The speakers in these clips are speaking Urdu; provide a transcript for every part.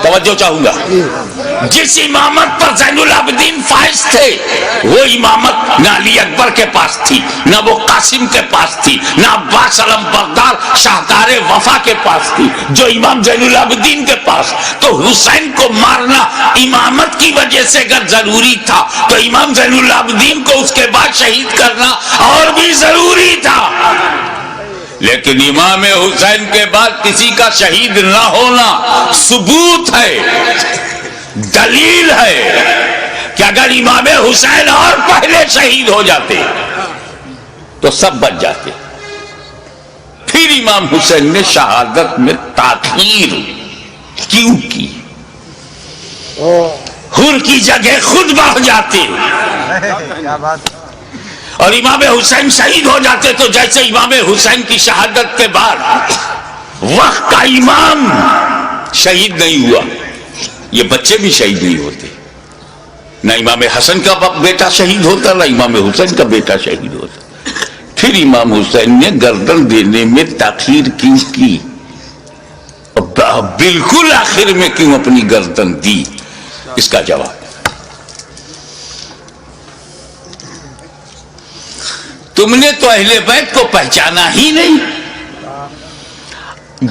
توجہ چاہوں گا، جس امامت پر زین العابدین فائز تھے وہ امامت نہ علی اکبر کے پاس تھی، نہ وہ قاسم کے پاس تھی، نہ عباس علم بردار شاہکار وفا کے پاس تھی، جو امام زین العابدین کے پاس۔ تو حسین کو مارنا امامت کی وجہ سے اگر ضروری تھا تو امام زین العابدین کو اس کے بعد شہید کرنا اور بھی ضروری تھا، لیکن امام حسین کے بعد کسی کا شہید نہ ہونا ثبوت ہے، دلیل ہے کہ اگر امام حسین اور پہلے شہید ہو جاتے تو سب بچ جاتے۔ پھر امام حسین نے شہادت میں تاخیر کیوں کی؟ حر کی جگہ خود بڑھ جاتے اور امام حسین شہید ہو جاتے تو جیسے امام حسین کی شہادت کے بعد وقت کا امام شہید نہیں ہوا، یہ بچے بھی شہید نہیں ہوتے، نہ امام حسن کا بیٹا شہید ہوتا نہ امام حسین کا بیٹا شہید ہوتا۔ پھر امام حسین نے گردن دینے میں تاخیر کیوں کی؟ بالکل آخر میں کیوں اپنی گردن دی؟ اس کا جواب تم نے تو اہل بیت کو پہچانا ہی نہیں،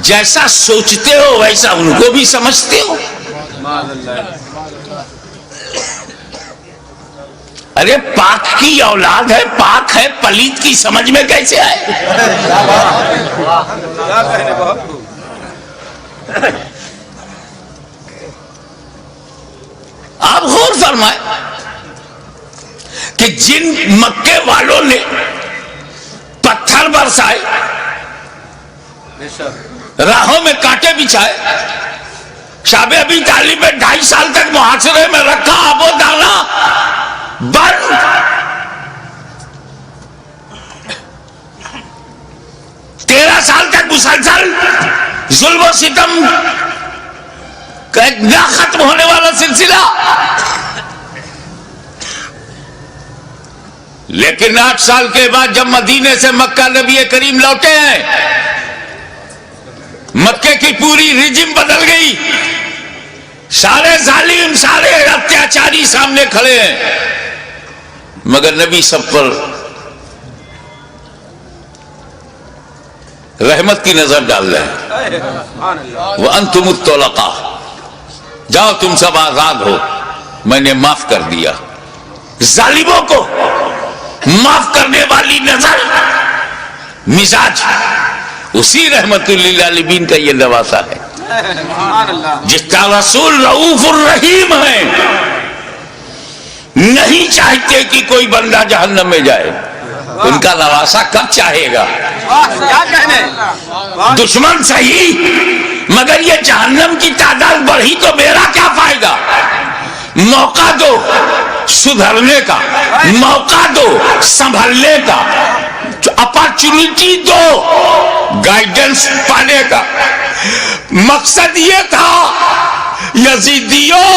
جیسا سوچتے ہو ویسا ان کو بھی سمجھتے ہو۔ ارے پاک کی اولاد ہے، پاک ہے، پلیت کی سمجھ میں کیسے آئے؟ آپ غور فرمائیں کہ جن مکے والوں نے پتھر برسائے، راہوں میں کانٹے بچھائے، شاب ابی طالب میں 2.5 سال تک محاصرے میں رکھا، آب و دانا بند، 13 سال تک مسلسل ظلم و ستم کا ایک نہ ختم ہونے والا سلسلہ، لیکن 8 سال کے بعد جب مدینے سے مکہ نبی کریم لوٹے ہیں، مکے کی پوری رجم بدل گئی، سارے ظالم سارے اتیاچاری سامنے کھڑے ہیں، مگر نبی سب پر رحمت کی نظر ڈال رہے ہیں۔ وَأَنْتُمُ الطُّلَقَاءُ، جاؤ تم سب آزاد ہو، میں نے معاف کر دیا۔ ظالموں کو معاف کرنے والی نظر، مزاج، اسی رحمت للعالمین کا یہ نواسا ہے، جس کا رسول رؤوف الرحیم ہے، نہیں چاہتے کہ کوئی بندہ جہنم میں جائے، ان کا نواسا کب چاہے گا؟ دشمن صحیح، مگر یہ جہنم کی تعداد بڑھی تو میرا کیا فائدہ؟ موقع دو سدھرنے کا، موقع دو سنبھلنے کا، اپارچونٹی دو گائیڈنس پانے کا۔ مقصد یہ تھا یزیدیوں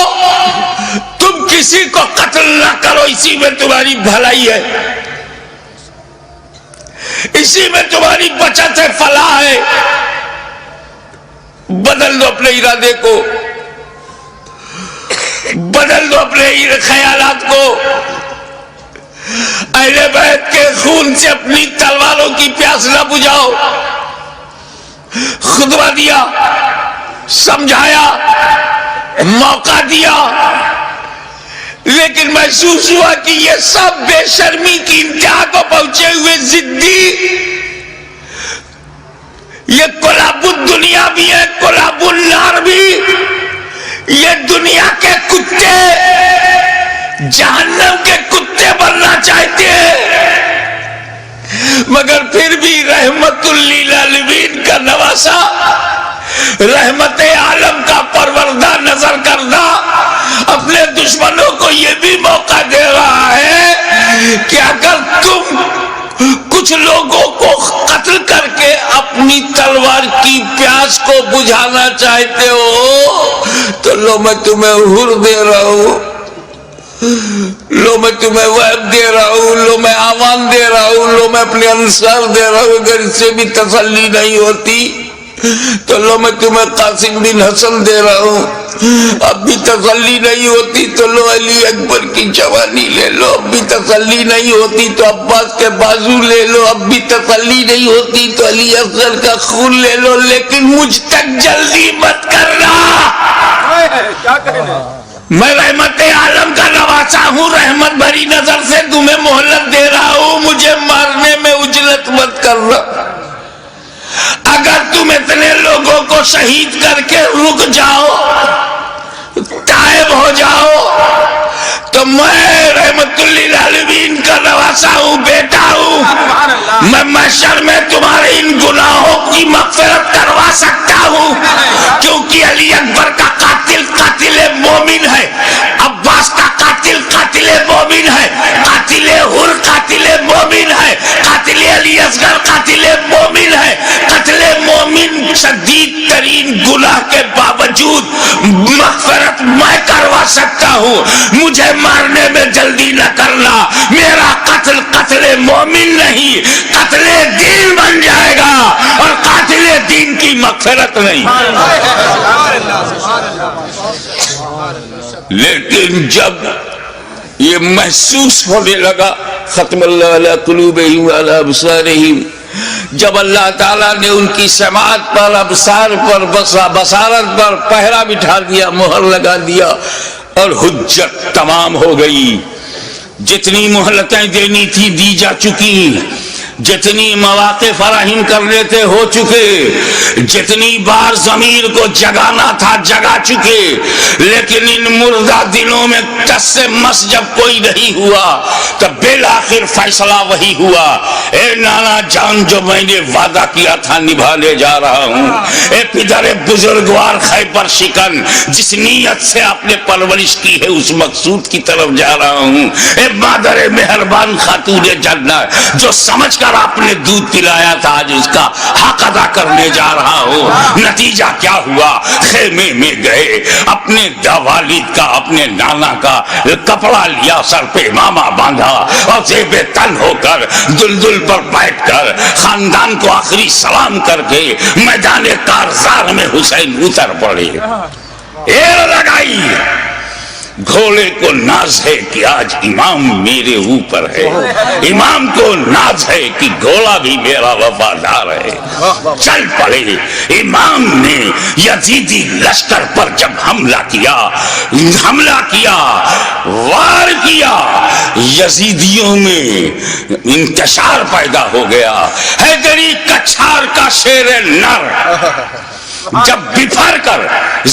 تم کسی کو قتل نہ کرو، اسی میں تمہاری بھلائی ہے، اسی میں تمہاری بچت ہے، فلاح ہے۔ بدل دو اپنے ارادے کو، بدل دو اپنے خیالات کو، اہل بیت کے خون سے اپنی تلواروں کی پیاس نہ بجھاؤ۔ خطبہ دیا، سمجھایا، موقع دیا، لیکن محسوس ہوا کہ یہ سب بے شرمی کی انتہا کو پہنچے ہوئے ضدی، یہ کلاب الدنیا بھی ہے، کلاب النار بھی، یہ دنیا کے کتے جہنم کے کتے بننا چاہتے ہیں، مگر پھر بھی رحمت للعالمین کا نواسا، رحمت عالم کا پروردہ نظر کردہ اپنے دشمنوں کو یہ بھی موقع دے رہا ہے کہ اگر تم کچھ لوگوں کو قتل کر کے اپنی تلوار کی پیاس کو بجھانا چاہتے ہو تو لو میں تمہیں حر دے رہا ہوں، لو میں تمہیں وعد دے رہا ہوں، لو میں آمان دے رہا ہوں، لو میں اپنے انصار دے رہا ہوں۔ اگر اس سے بھی تسلی نہیں ہوتی تو لو میں تمہیں قاسم بن حسن دے رہا ہوں، اب بھی تسلی نہیں ہوتی تو لو علی اکبر کی جوانی لے لو، اب بھی تسلی نہیں ہوتی تو عباس کے بازو لے لو، اب بھی تسلی نہیں ہوتی تو علی اصغر کا خون لے لو، لیکن مجھ تک جلدی مت کرنا۔ میں رحمت عالم کا نواسا ہوں، رحمت بھری نظر سے تمہیں مہلت دے رہا ہوں، مجھے مارنے میں اجلت مت کرنا۔ اگر تم اتنے لوگوں کو شہید کر کے رک جاؤ، غائب ہو جاؤ، تو میں رحمت للعالمین کا نواسا ہوں، بیٹا ہوں، میں محشر میں تمہارے ان گناہوں کی مغفرت کروا سکتا ہوں، کیونکہ علی اکبر کا قاتل قاتل مومن ہے، عباس کا قاتل قاتل مومن ہے، قاتل حر قاتل مومن ہے، قاتل علی اصغر قاتل مومن ہے۔ قتل مومن شدید ترین گناہ کے باوجود مغفرت میں کروا سکتا ہوں، مجھے مارنے میں جلدی نہ کرنا، میرا قتل قتل مومن نہیں قتل دین بن جائے گا، اور قاتل دین کی مغفرت نہیں۔ لیکن جب یہ محسوس ہونے لگا، ختم اللہ علی قلوبہم وعلی ابصارہم، جب اللہ تعالیٰ نے ان کی سماعت پر، ابصار پر، بصارت پر پہرا بٹھا دیا، مہر لگا دیا، اور حجت تمام ہو گئی، جتنی مہلتیں دینی تھی دی جا چکی، جتنی مواقع فراہم کرنے تھے ہو چکے، جتنی بار ضمیر کو جگانا تھا جگا چکے، لیکن ان مردہ دنوں میں ٹس سے مس جب کوئی نہیں ہوا تب بالآخر فیصلہ وہی ہوا، اے نانا جان جو میں نے وعدہ کیا تھا نبھانے جا رہا ہوں، اے پدر بزرگوار خیبر شکن جس نیت سے آپ نے پرورش کی ہے اس مقصود کی طرف جا رہا ہوں، اے مادر مہربان خاتون جنت جو سمجھ کر آپ نے دودھ پلایا تھا آج اس کا حق ادا کرنے جا رہا ہوں۔ نتیجہ کیا ہوا؟ خیمے میں گئے، اپنے والد کا اپنے نانا کا کپڑا لیا، سر پہ امامہ باندھا، اور زیب تن ہو کر دلدل پر بیٹھ کر خاندان کو آخری سلام کر کے میدان کارزار میں حسین اتر پڑے، ایر لگائی۔ گھوڑے کو ناز ہے کہ آج امام میرے اوپر ہے، امام کو ناز ہے کہ گھوڑا بھی میرا وفادار ہے۔ چل پڑے، امام نے یزیدی لشکر پر جب حملہ کیا، وار کیا، یزیدیوں میں انتشار پیدا ہو گیا۔ حیدری کچھار کا شیر نر جب بفر کر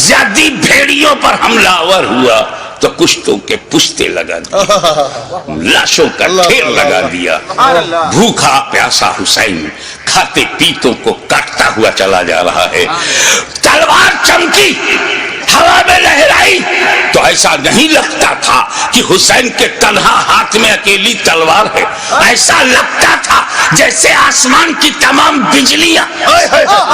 زیادی بھیڑیوں پر حملہ آور ہوا تو کشتوں کے پشتے لگا دیا، لاشوں کا ڈھیر لگا دیا۔ بھوکا پیاسا حسین کھاتے پیتوں کو کاٹتا ہوا چلا جا رہا ہے، تلوار چمکی، ہوا میں لہرائی تو ایسا نہیں لگتا تھا کہ حسین کے تنہا ہاتھ میں اکیلی تلوار ہے، ایسا لگتا تھا جیسے آسمان کی تمام بجلیاں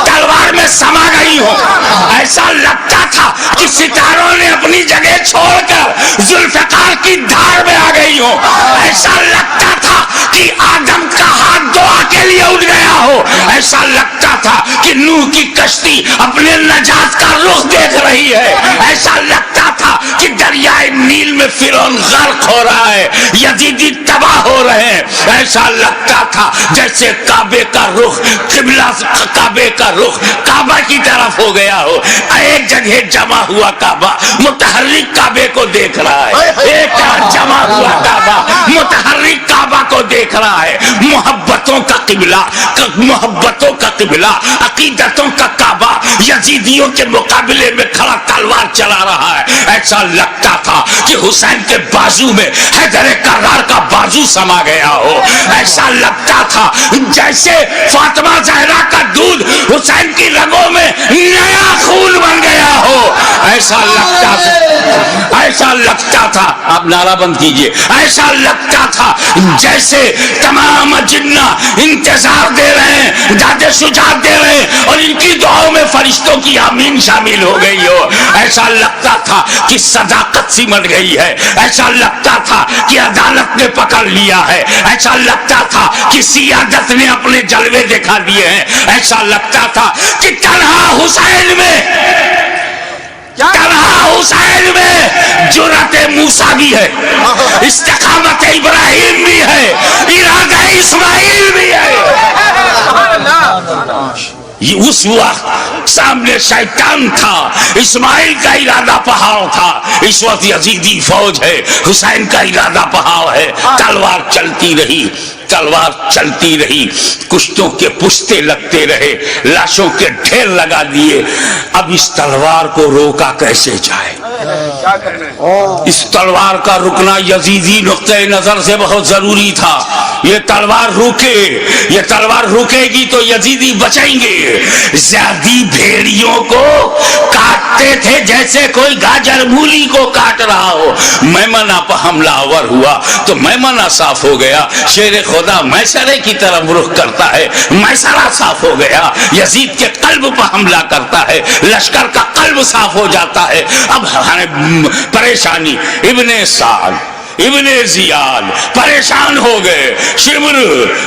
تلوار میں سما گئی ہوں، ایسا لگتا تھا کہ ستاروں نے اپنی جگہ چھوڑ کر ذوالفقار کی دھار میں آ گئی ہوں، ایسا لگتا تھا کہ آدم کا ہاتھ دعا کے لیے اٹھ گیا ہو، ایسا لگتا تھا کہ نوح کی کشتی اپنے نجات کا رخ دیکھ رہی ہے، ایسا لگتا تھا کہ دریائے نیل میں فرعون غرق ہو رہا ہے، یزیدی تباہ ہو رہے ہیں، ایسا لگتا تھا جیسے کعبے کا رخ قبلہ، کعبے کا رخ کعبہ کی طرف ہو گیا ہو، ایک جگہ جمع ہوا کعبہ متحرک کعبے کو دیکھ رہا ہے، ایک جمع ہوا کعبہ متحرک کعبہ کو دیکھ رہا ہے، محبتوں کا قبلہ، محبتوں کا قبلہ، عقیدتوں کا کعبہ یزیدیوں کے مقابلے میں کھڑا تلوار چلا رہا ہے۔ ایسا لگتا تھا کہ حسین کے بازو میں حیدر کرار کا بازو سما گیا ہو، ایسا لگتا تھا جیسے فاطمہ زہرا کا دودھ حسین کی رگوں میں نیا خون بن گیا ہو، ایسا ایسا لگتا تھا آپ نعرہ بند کیجئے، ایسا لگتا تھا جیسے تمام جنہ انتظار دے رہے ہیں، داد شجاعت دے رہے ہیں، اور ان کی دعاؤں میں فرشتوں کی آمین شامل ہو گئی ہو۔ ایسا لگتا تھا کہ صداقت سمٹ گئی ہے، ایسا لگتا تھا کہ عدالت نے پکڑ لیا ہے، ایسا لگتا تھا کہ سیادت نے اپنے جلوے دکھا دیے ہیں، ایسا لگتا تھا کہ تنہا حسین میں جرأت موسیٰ بھی ہے، استقامت ابراہیم بھی ہے، ارادہ اسماعیل بھی ہے۔ اس وقت سامنے شیطان تھا، اسماعیل کا ارادہ پہاڑ تھا، اس وقت یزیدی فوج ہے، حسین کا ارادہ پہاڑ ہے۔ تلوار چلتی رہی، تلوار چلتی رہی، کشتوں کے پشتے لگتے رہے، لاشوں کے ڈھیر لگا دیے۔ اب اس تلوار کو روکا کیسے جائے؟ اس تلوار کا رکنا یزیدی نقطہ نظر سے بہت ضروری تھا۔ یہ تلوار روکے، یہ تلوار روکے گی تو یزیدی بچیں گے۔ زیادی بھیڑیوں کو کاٹتے تھے جیسے کوئی گاجر مولی کو کاٹ رہا ہو۔ میمنہ پر حملہ آور ہوا تو میمنہ صاف ہو گیا، شیر خدا میسرے کی طرف رخ کرتا ہے، میسرہ صاف ہو گیا۔ یزید کے قلب پر حملہ کرتا ہے، لشکر کا قلب صاف ہو جاتا ہے۔ اب پریشانی، ابن سعد ابن زیاد پریشان ہو گئے، شمر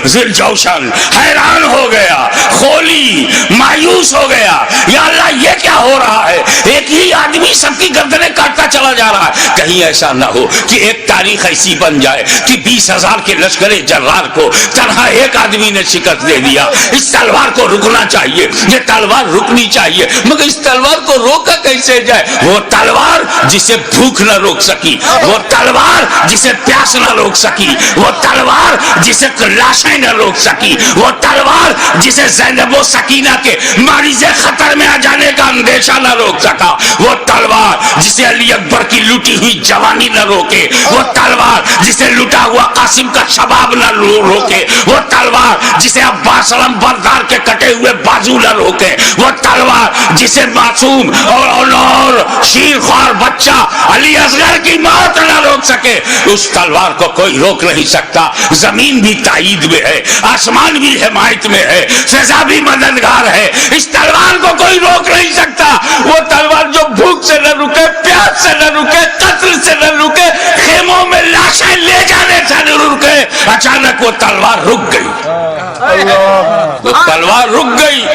ذوالجوشن حیران ہو گیا، خولی مایوس ہو گیا، یا اللہ یہ کیا ہو رہا ہے؟ ایک ہی آدمی سب کی گردنیں کاٹتا چلا جا رہا ہے۔ کہیں ایسا نہ ہو کہ ایک تاریخ ایسی بن جائے کہ 20,000 کے لشکر جرار کو تنہا ایک آدمی نے شکست دے دیا۔ اس تلوار کو رکنا چاہیے، یہ تلوار رکنی چاہیے، مگر اس تلوار کو روکا کیسے جائے؟ وہ تلوار جسے بھوک نہ روک سکی، وہ تلوار جسے پیاس نہ روک سکی، وہ تلوار جسے لاشیں نہ روک سکی، وہ تلوار جسے زینب و سکینہ کے مریض خطر میں آ جانے کا اندیشہ نہ روک سکا، وہ تلوار جسے علی اکبر کی لوٹی ہوئی جوانی نہ روکے، وہ تلوار جسے لٹا ہوا قاسم کا شباب نہ روکے، وہ تلوار جسے عباس علم بردار کے کٹے ہوئے بازو نہ روکے، وہ تلوار جسے معصوم اور شیر خوار بچہ علی اصغر کی موت نہ روک سکے، اس تلوار کو کوئی روک نہیں سکتا۔ زمین بھی تائید میں ہے، آسمان بھی حمایت میں ہے، فضا بھی مددگار ہے، اس تلوار کو کوئی روک نہیں سکتا۔ وہ تلوار جو بھوک سے نہ رکے، پیاس سے نہ رکے، قتل سے نہ رکے، خیموں میں لاشیں لے جانے سے نہ رکے، اچانک وہ تلوار رک گئی، وہ تلوار رک گئی۔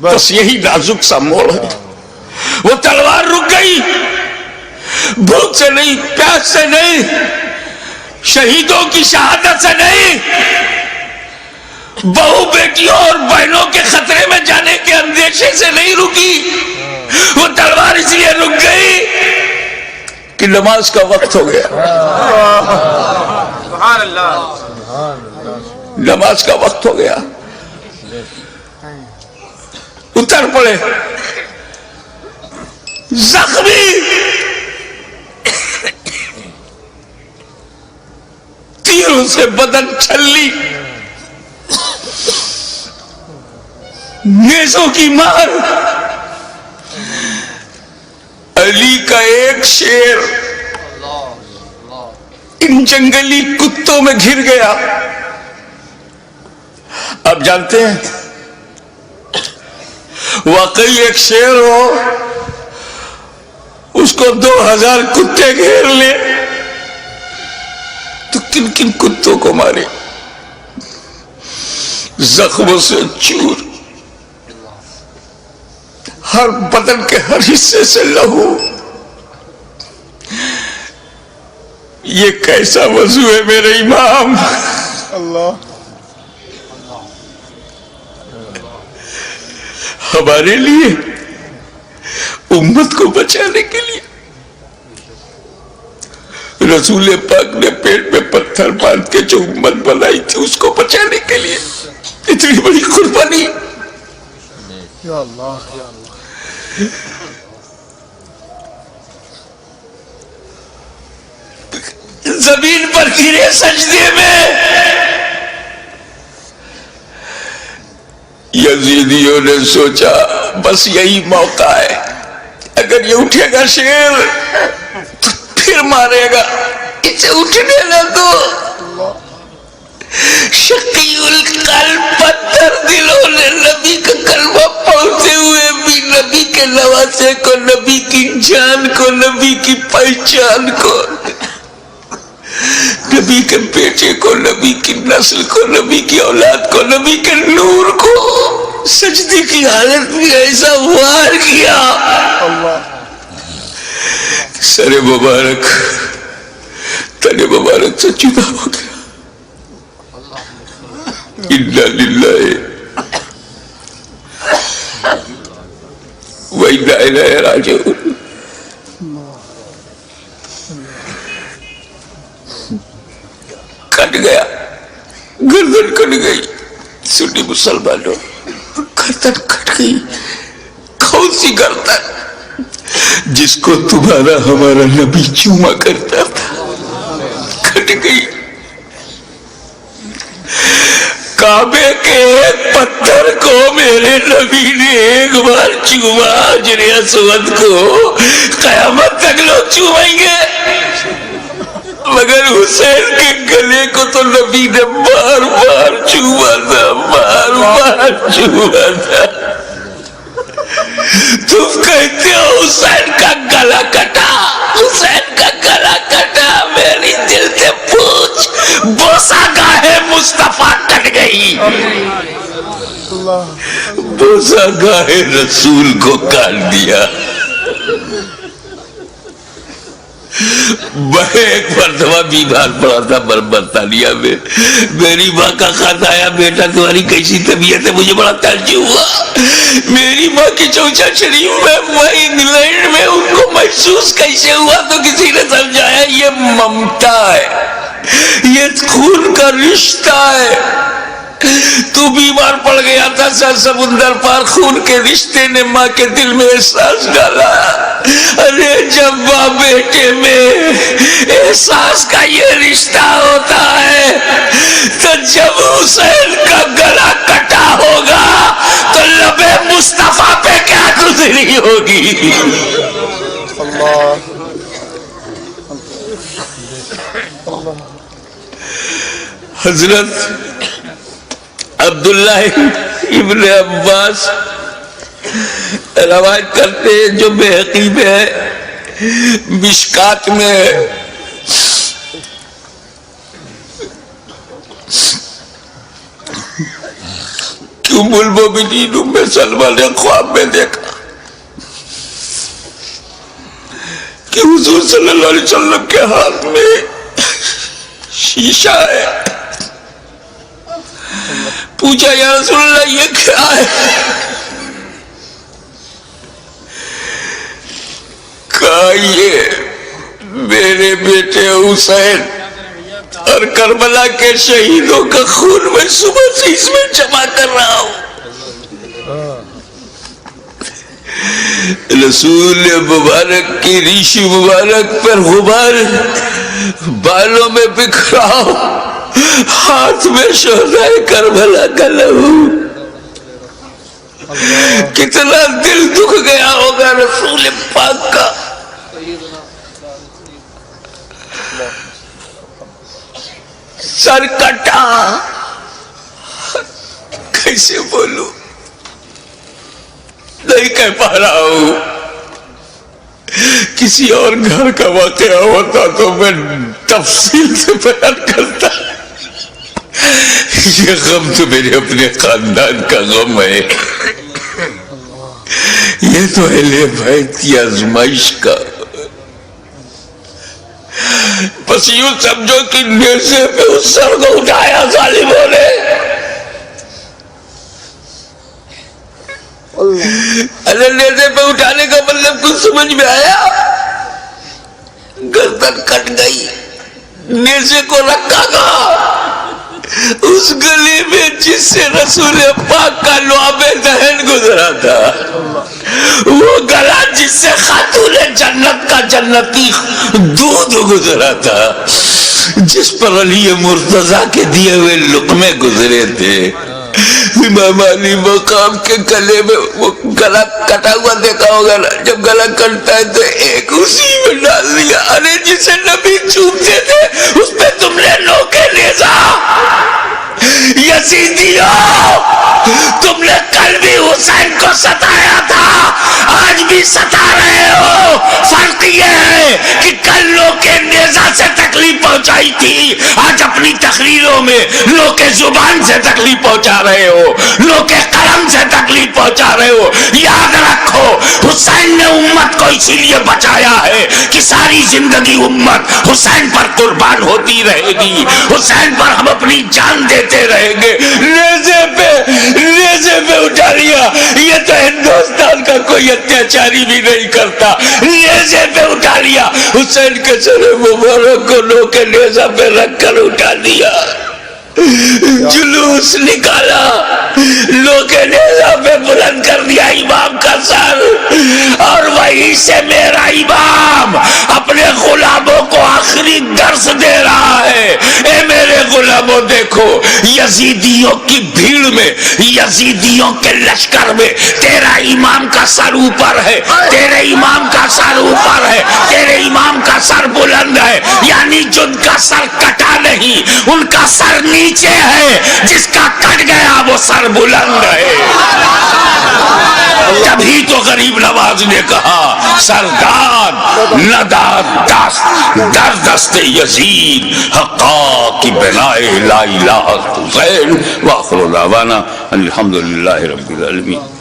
بس یہی نازک سا موڑ ہے، وہ تلوار رک گئی، بھوک سے نہیں، پیاس سے نہیں، شہیدوں کی شہادت سے نہیں، بہو بیٹیوں اور بہنوں کے خطرے میں جانے کے اندیشے سے نہیں رکی۔ وہ تلوار اس لیے رک گئی کہ نماز کا وقت ہو گیا، نماز کا وقت ہو گیا۔ اتر پڑے زخمی، تیروں سے بدن چھلی، نیزوں کی مار، علی کا ایک شیر ان جنگلی کتوں میں گھر گیا۔ آپ جانتے ہیں واقعی ایک شیر ہو، اس کو 2000 کتے گھیر لے تو کن کن کتوں کو مارے؟ زخموں سے چور، ہر بدن کے ہر حصے سے لہو۔ یہ کیسا وضو ہے میرے امام؟ اللہ ہمارے لیے، امت کو بچانے کے لیے رسول پاک نے پیٹ میں پتھر باندھ کے جو امت بنائی تھی، اس کو بچانے کے لیے اتنی بڑی قربانی۔ یا اللہ یا اللہ، زمین پر گرے سجدے میں۔ یزیدیوں نے سوچا بس یہی موقع ہے، اگر یہ اٹھے گا شیر تو پھر مارے گا، اسے اٹھنے نہ دو۔ شقی القلب پتھر دلوں نے نبی کا کلمہ پڑھتے ہوئے بھی نبی کے نواسے کو، نبی کی جان کو، نبی کی پہچان کو، نبی کے بیٹے کو، نبی کی نسل کو، نبی کی اولاد کو، نبی کے نور کو سجدے کی حالت میں ایسا وار کیا، سر مبارک تن مبارک سے جدا ہو گیا۔ انا للہ و انا الیہ راجعون۔ کٹ گیا، گردن کٹ گئی، سنی مسلمانوں گردن کٹ گئی۔ کون سی گردن؟ جس کو تمہارا ہمارا نبی چوما کرتا تھا، کٹ گئی۔ کعبے کے ایک پتھر کو میرے نبی نے ایک بار چوما، حجر اسود کو قیامت تک لوگ چومیں گے، مگر حسین کے گلے کو تو نبی نے بار بار چوما تھا، بار بار چوما تھا۔ تم کہتے ہو حسین کا گلا کٹا، حسین کا گلا کٹا، میری دل سے پوچھ، بوسہ گاہ مصطفیٰ کٹ گئی، بوسہ گاہ رسول کو کاٹ دیا۔ میں ایک مرتبہ بیمار پڑا تھا برطانیہ میں، میری ماں کا خط آیا، بیٹا تمہاری کیسی طبیعت ہے؟ مجھے بڑا تعجب ہوا۔ میری ماں کی چوچا شریف میں، وہ انگلینڈ میں، ان کو محسوس کیسے ہوا؟ تو کسی نے سمجھایا یہ ممتا ہے، یہ خون کا رشتہ ہے۔ تو بیمار پڑ گیا تھا، سر سمندر پار خون کے رشتے نے ماں کے دل میں احساس ڈالا۔ ارے جب ماں بیٹے میں احساس کا یہ رشتہ ہوتا ہے تو جب حسین کا گلا کٹا ہوگا تو لب مصطفیٰ پہ کیا گزری ہوگی؟ حضرت عبداللہ ابن عباس روایت کرتے ہیں، جو بحقی میں ہے، مشکات میں ہے، کہ ام المومنین ام سلمہ نے خواب میں دیکھا کہ حضور صلی اللہ علیہ وسلم کے ہاتھ میں شیشہ ہے۔ پوچھا یا رسول اللہ یہ کیا ہے؟ کہا یہ میرے بیٹے حسین اور کربلا کے شہیدوں کا خون میں صبح سے اس میں جمع کر رہا ہوں۔ رسول مبارک کی ریش مبارک پر غبار بالوں میں بکھرا ہوں، ہاتھ میں شہدائے کربلا کا لہو۔ کتنا دل دکھ گیا ہوگا رسول پاک کا۔ سر کٹا، کیسے بولوں، نہیں کہہ پا رہا ہوں۔ کسی اور گھر کا واقعہ ہوتا تو میں تفصیل سے بیان کرتا، یہ غم تو میرے اپنے خاندان کا غم ہے، یہ تو اہل بیت کی آزمائش کا۔ بس یوں سمجھو کہ نیزے پہ اس سر کو اٹھایا ظالموں نے، ارے نیزے پہ اٹھانے کا مطلب کچھ سمجھ میں آیا؟ گردن کٹ گئی، نیزے کو رکھا گا اس گلی میں جس سے رسول پاک کا لعاب دہن گزرا تھا، وہ گلا جس سے خاتون جنت کا جنتی دودھ گزرا تھا، جس پر علی مرتضیٰ کے دیے ہوئے لقمے گزرے تھے۔ امام علی مقام کے گلے میں وہ گلا کٹا ہوا دیکھا ہوگا نا، جب گلا کٹتا ہے تو ایک اسی میں ڈال دیا. ارے جسے نبی چومتے تھے اس پہ تم نے نوکے نیزا. یزیدیوں تم نے کل بھی حسین کو ستایا تھا، آج بھی ستا رہے ہو. فرق یہ ہے کہ کل نوکے نیزا سے تکلیف پہنچائی تھی، آج اپنی تقریروں میں نوکے زبان سے تکلیف پہنچا رہے ہو، نوکے قلم سے تکلیف پہنچا رہے ہو. یاد رکھو حسین نے امت کو اسی لیے بچایا ہے کہ ساری زندگی امت حسین پر قربان ہوتی رہے گی، حسین پر ہم اپنی جان دیتے رہیں گے. نیزے پہ اٹھا لیا، یہ تو ہندوستان کا کوئی اتیاچاری بھی نہیں کرتا. نیزے پہ اٹھا لیا، حسین کے سر مبارک کو نوکے نیزہ پہ رکھ کر اٹھا دیا. جلوس نکالا، لوگے نیزہ پہ بلند کر دیا امام کا سر، اور وہیں سے میرا امام اپنے غلاموں کو آخری درس دے رہا ہے. اے میرے غلاموں دیکھو، یزیدیوں کی بھیڑ میں، یزیدیوں کے لشکر میں تیرا امام کا سر اوپر ہے، تیرے امام کا سر اوپر ہے، تیرے امام کا سر بلند ہے. یعنی جن کا سر کٹا نہیں ان کا سر نیچے ہے، جس کا کٹ گیا وہ سر بلند ہے. تبھی تو غریب نواز نے کہا سرداد نداد دست در دست یزید حقا کی بنائے لا الہ حسین. واخر دعوانا الحمدللہ رب العالمین.